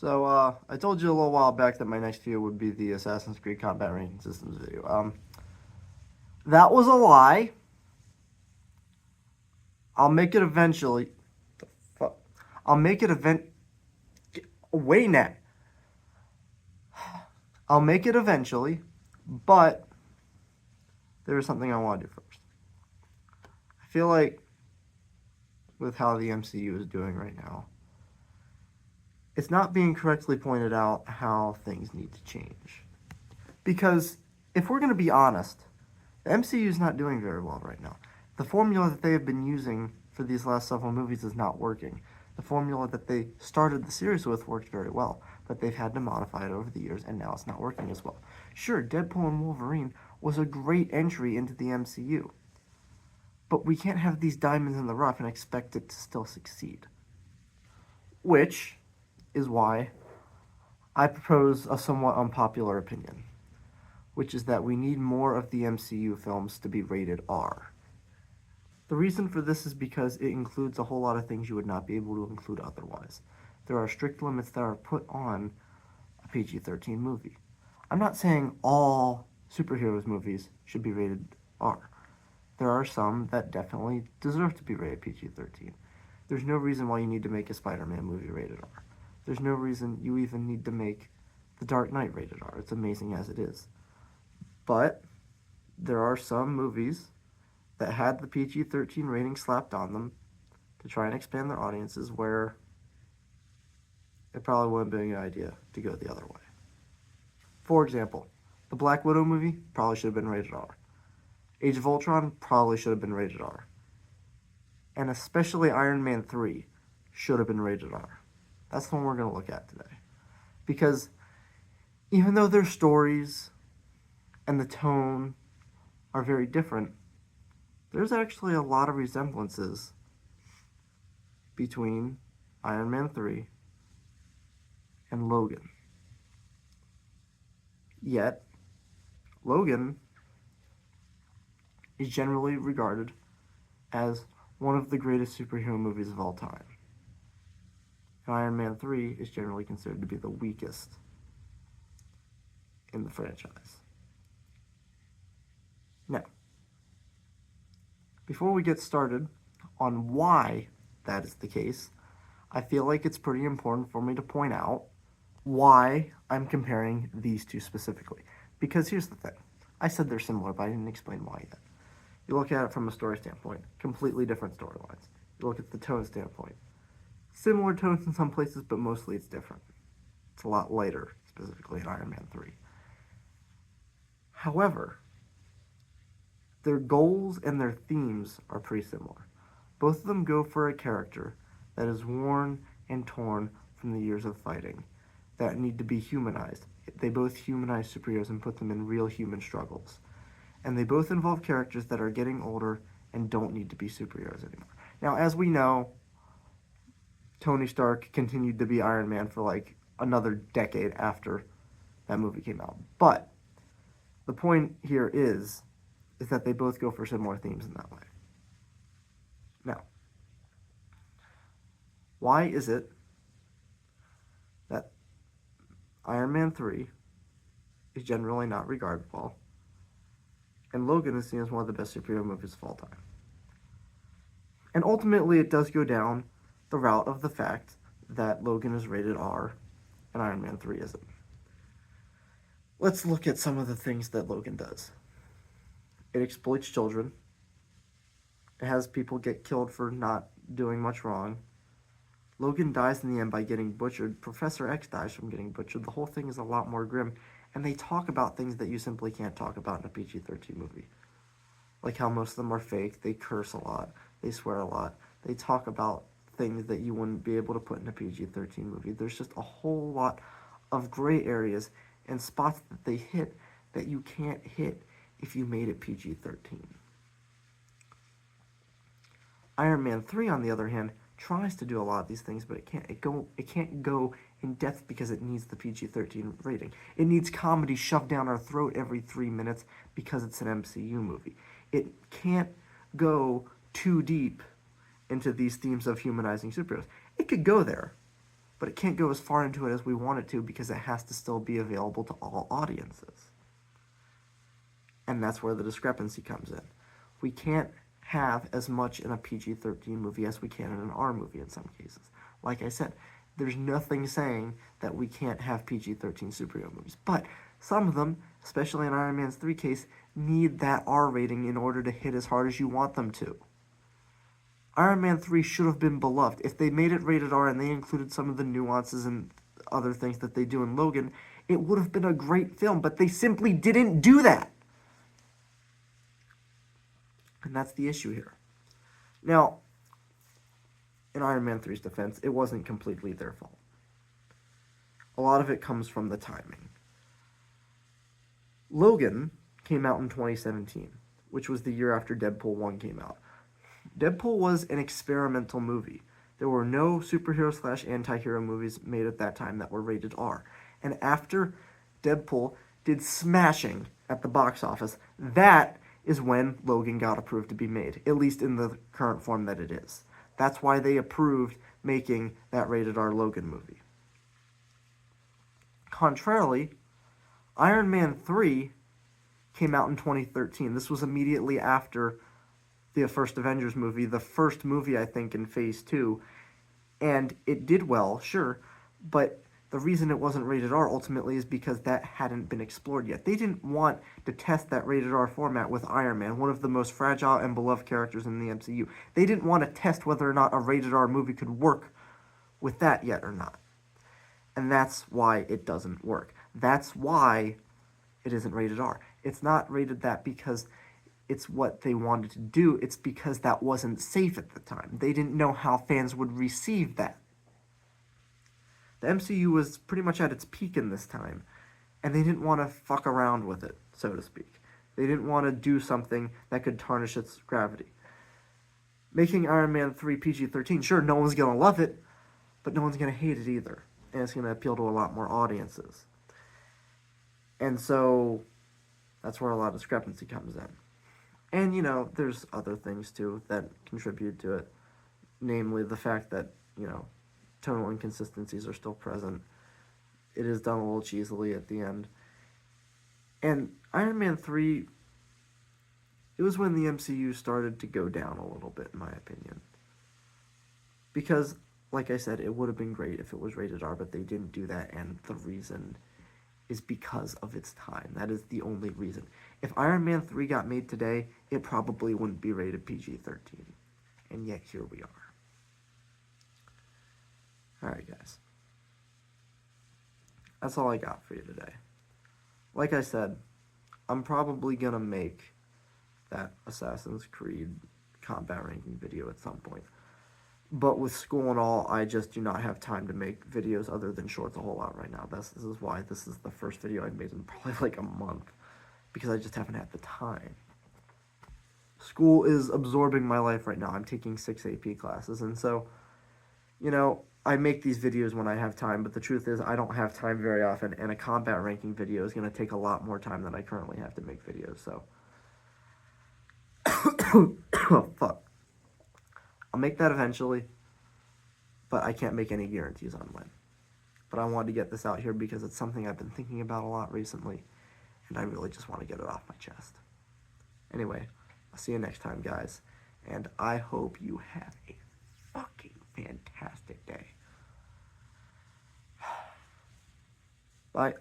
I told you a little while back that my next video would be the Assassin's Creed Combat Rating Systems video. That was a lie. I'll make it eventually. The fuck? I'll make it Wait, Nat. I'll make it eventually, but there is something I want to do first. I feel like with how the MCU is doing right now, it's not being correctly pointed out how things need to change. Because if we're going to be honest, the MCU is not doing very well right now. The formula that they have been using for these last several movies is not working. The formula that they started the series with worked very well, but they've had to modify it over the years, and now it's not working as well. Sure, Deadpool and Wolverine was a great entry into the MCU, but we can't have these diamonds in the rough and expect it to still succeed. Which is why I propose a somewhat unpopular opinion, which is that we need more of the MCU films to be rated R. The reason for this is because it includes a whole lot of things you would not be able to include otherwise. There are strict limits that are put on a PG-13 movie. I'm not saying all superheroes movies should be rated R. There are some that definitely deserve to be rated PG-13. There's no reason why you need to make a Spider-Man movie rated R. There's no reason you even need to make The Dark Knight rated R. It's amazing as it is. But there are some movies that had the PG-13 rating slapped on them to try and expand their audiences where it probably wouldn't be a good idea to go the other way. For example, the Black Widow movie probably should have been rated R. Age of Ultron probably should have been rated R. And especially Iron Man 3 should have been rated R. That's the one we're going to look at today. Because even though their stories and the tone are very different, there's actually a lot of resemblances between Iron Man 3 and Logan. Yet, Logan is generally regarded as one of the greatest superhero movies of all time. And Iron Man 3 is generally considered to be the weakest in the franchise. Now, before we get started on why that is the case, I feel like it's pretty important for me to point out why I'm comparing these two specifically. Because here's the thing. I said they're similar, but I didn't explain why yet. You look at it from a story standpoint, completely different storylines. You look at the tone standpoint. Similar tones in some places, but mostly it's different. It's a lot lighter, specifically in Iron Man 3. However, their goals and their themes are pretty similar. Both of them go for a character that is worn and torn from the years of fighting, that need to be humanized. They both humanize superheroes and put them in real human struggles. And they both involve characters that are getting older and don't need to be superheroes anymore. Now, as we know, Tony Stark continued to be Iron Man for like another decade after that movie came out. But the point here is that they both go for similar themes in that way. Now, why is it that Iron Man 3 is generally not regarded well, and Logan is seen as one of the best superhero movies of all time? And ultimately, it does go down the route of the fact that Logan is rated R and Iron Man 3 isn't. Let's look at some of the things that Logan does. It exploits children. It has people get killed for not doing much wrong. Logan dies in the end by getting butchered. Professor X dies from getting butchered. The whole thing is a lot more grim. And they talk about things that you simply can't talk about in a PG-13 movie. Like how most of them are fake. They curse a lot. They swear a lot. They talk about things that you wouldn't be able to put in a PG-13 movie. There's just a whole lot of gray areas and spots that they hit that you can't hit if you made it PG-13. Iron Man 3, on the other hand, tries to do a lot of these things, but it can't go in depth because it needs the PG-13 rating. It needs comedy shoved down our throat every 3 minutes because it's an MCU movie. It can't go too deep into these themes of humanizing superheroes. It could go there, but it can't go as far into it as we want it to because it has to still be available to all audiences. And that's where the discrepancy comes in. We can't have as much in a PG-13 movie as we can in an R movie in some cases. Like I said, there's nothing saying that we can't have PG-13 superhero movies. But some of them, especially in Iron Man's 3 case, need that R rating in order to hit as hard as you want them to. Iron Man 3 should have been beloved. If they made it rated R and they included some of the nuances and other things that they do in Logan, it would have been a great film, but they simply didn't do that. And that's the issue here. Now, in Iron Man 3's defense, it wasn't completely their fault. A lot of it comes from the timing. Logan came out in 2017, which was the year after Deadpool 1 came out. Deadpool was an experimental movie. There were no superhero/anti-hero movies made at that time that were rated R. And after Deadpool did smashing at the box office, that is when Logan got approved to be made, at least in the current form that it is. That's why they approved making that rated R Logan movie. Contrarily, Iron Man 3 came out in 2013. This was immediately after the first Avengers movie, the first movie, I think, in Phase 2. And it did well, sure, but the reason it wasn't rated R ultimately is because that hadn't been explored yet. They didn't want to test that rated R format with Iron Man, one of the most fragile and beloved characters in the MCU. They didn't want to test whether or not a rated R movie could work with that yet or not. And that's why it doesn't work. That's why it isn't rated R. It's not rated that because it's what they wanted to do. It's because that wasn't safe at the time. They didn't know how fans would receive that. The MCU was pretty much at its peak in this time, and they didn't want to fuck around with it, so to speak. They didn't want to do something that could tarnish its gravity. Making Iron Man 3 PG-13, sure, no one's going to love it, but no one's going to hate it either, and it's going to appeal to a lot more audiences. And so that's where a lot of discrepancy comes in. And, you know, there's other things, too, that contribute to it, namely the fact that, you know, tonal inconsistencies are still present. It is done a little cheesily at the end. And Iron Man 3, it was when the MCU started to go down a little bit, in my opinion. Because, like I said, it would have been great if it was rated R, but they didn't do that, and the reason is because of its time. That is the only reason. If Iron Man 3 got made today, it probably wouldn't be rated PG-13. And yet, here we are. Alright, guys. That's all I got for you today. Like I said, I'm probably going to make that Assassin's Creed combat ranking video at some point. But with school and all, I just do not have time to make videos other than shorts a whole lot right now. This is why this is the first video I've made in probably like a month. Because I just haven't had the time. School is absorbing my life right now. I'm taking 6 AP classes. And so, you know, I make these videos when I have time. But the truth is, I don't have time very often. And a combat ranking video is going to take a lot more time than I currently have to make videos. So, oh, fuck. I'll make that eventually, but I can't make any guarantees on when. But I wanted to get this out here because it's something I've been thinking about a lot recently, and I really just want to get it off my chest. Anyway, I'll see you next time, guys, and I hope you have a fucking fantastic day. Bye.